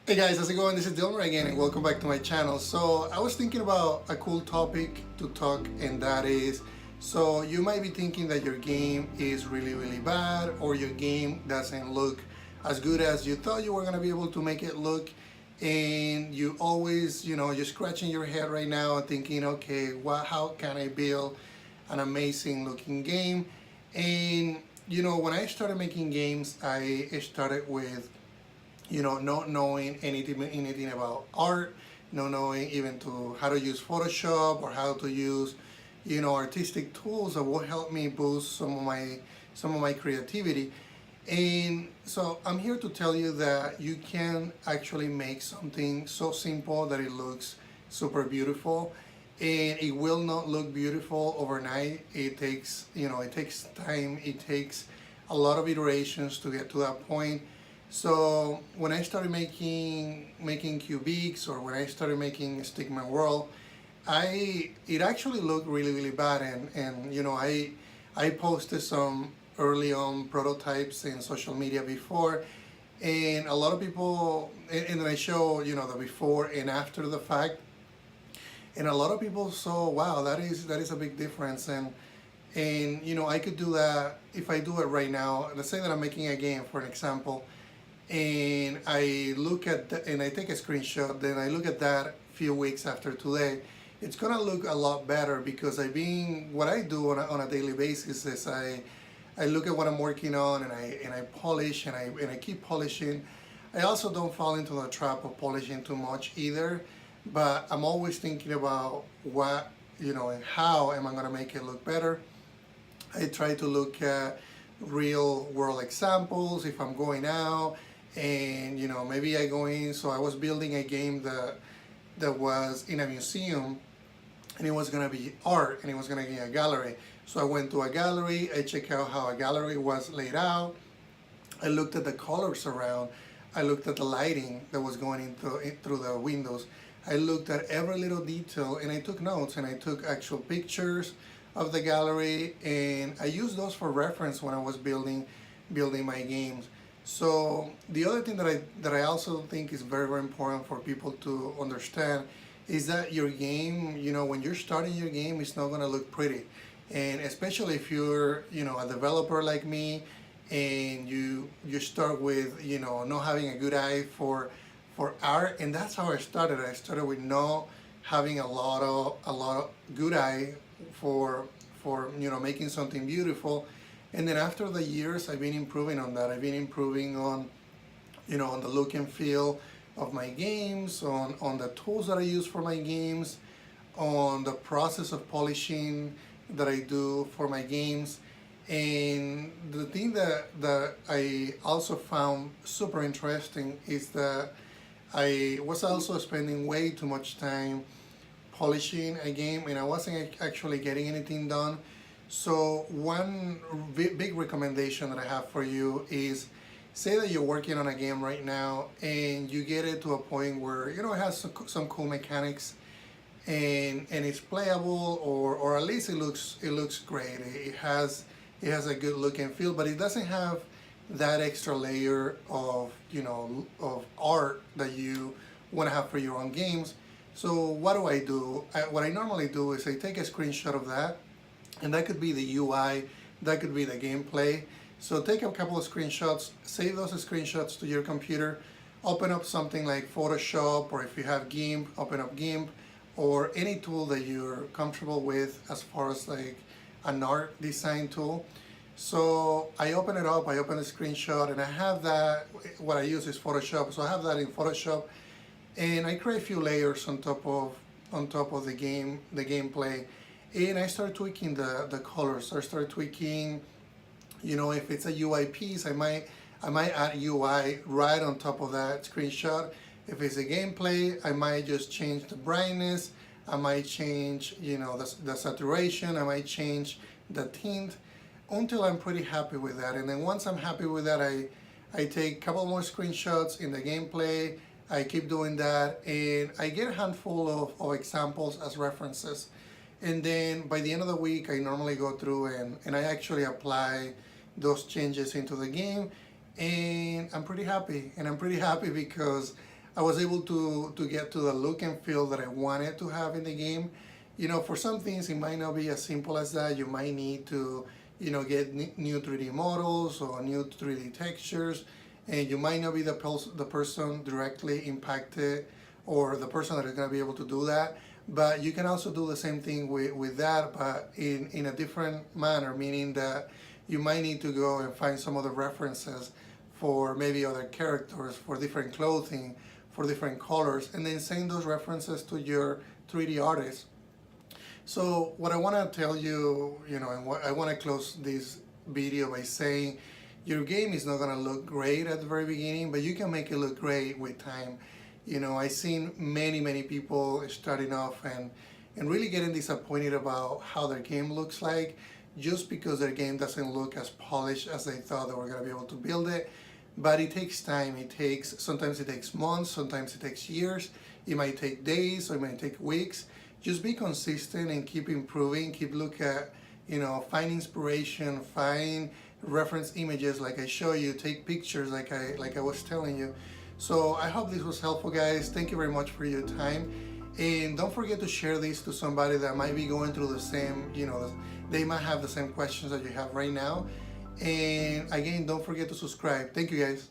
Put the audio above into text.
Hey guys, how's it going? This is Dilmer again and welcome back to my channel. So I was thinking about a cool topic to talk, and that is, so you might be thinking that your game is really bad, or your game doesn't look as good as you thought you were going to be able to make it look, and you always, you're scratching your head right now and thinking, okay, how can I build an amazing looking game? And when I started making games, I started with not knowing anything about art, not knowing even to how to use Photoshop or how to use artistic tools that will help me boost some of my creativity. And so I'm here to tell you that you can actually make something so simple that it looks super beautiful, and it will not look beautiful overnight. It takes time, it takes a lot of iterations to get to that point. So when I started making cubics, or when I started making Stickman World, it actually looked really bad, and I posted some early on prototypes in social media before, and a lot of people, and then I show the before and after the fact, and a lot of people saw, wow, that is a big difference. And I could do that if I do it right now. Let's say that I'm making a game, for an example, and and I take a screenshot, then I look at that a few weeks after today. It's gonna look a lot better, because what I do on a daily basis is I look at what I'm working on, and I polish, and I keep polishing. I also don't fall into the trap of polishing too much either, but I'm always thinking about what, and how am I gonna make it look better. I try to look at real world examples if I'm going out, and maybe I go in. So I was building a game that was in a museum, and it was gonna be art, and it was gonna be a gallery. So I went to a gallery, I checked out how a gallery was laid out, I looked at the colors around, I looked at the lighting that was going through the windows, I looked at every little detail, and I took notes, and I took actual pictures of the gallery, and I used those for reference when I was building my games. So the other thing that I also think is very important for people to understand is that your game, when you're starting your game, it's not going to look pretty. And especially if you're a developer like me, and you start with not having a good eye for art. And that's how I started. I started with not having a lot of good eye for making something beautiful. And then after the years, I've been improving on that. I've been improving on the look and feel of my games, on the tools that I use for my games, on the process of polishing that I do for my games. And the thing that I also found super interesting is that I was also spending way too much time polishing a game, and I wasn't actually getting anything done. So one big recommendation that I have for you is, say that you're working on a game right now, and you get it to a point where it has some cool mechanics, and it's playable, or at least it looks great. It has a good look and feel, but it doesn't have that extra layer of art that you want to have for your own games. So what do I do? What I normally do is I take a screenshot of that, and that could be the UI, that could be the gameplay. So take a couple of screenshots, save those screenshots to your computer, open up something like Photoshop, or if you have GIMP, open up GIMP, or any tool that you're comfortable with as far as like an art design tool. So I open it up, I open a screenshot, and I have that. What I use is Photoshop, so I have that in Photoshop, and I create a few layers on top of the gameplay, and I start tweaking the colors. So I start tweaking, if it's a UI piece, I might add UI right on top of that screenshot. If it's a gameplay, I might just change the brightness, I might change the saturation, I might change the tint, until I'm pretty happy with that. And then once I'm happy with that, I take a couple more screenshots in the gameplay, I keep doing that, and I get a handful of examples as references. And then by the end of the week, I normally go through and I actually apply those changes into the game, and I'm pretty happy. And I'm pretty happy because I was able to get to the look and feel that I wanted to have in the game. For some things it might not be as simple as that. You might need to, get new 3D models or new 3D textures, and you might not be the person directly impacted or the person that is going to be able to do that. But you can also do the same thing with that, but in a different manner, meaning that you might need to go and find some other references for maybe other characters, for different clothing, for different colors, and then send those references to your 3D artist. So what I want to tell you, and what I want to close this video by saying, your game is not going to look great at the very beginning, but you can make it look great with time. I've seen many people starting off and really getting disappointed about how their game looks like, just because their game doesn't look as polished as they thought they were going to be able to build it. But it takes time. Sometimes it takes months, sometimes it takes years, it might take days, or it might take weeks. Just be consistent and keep improving, keep looking at, find inspiration, find reference images like I show you, take pictures like I was telling you. So I hope this was helpful, guys. Thank you very much for your time. And don't forget to share this to somebody that might be going through the same, they might have the same questions that you have right now. And again, don't forget to subscribe. Thank you, guys.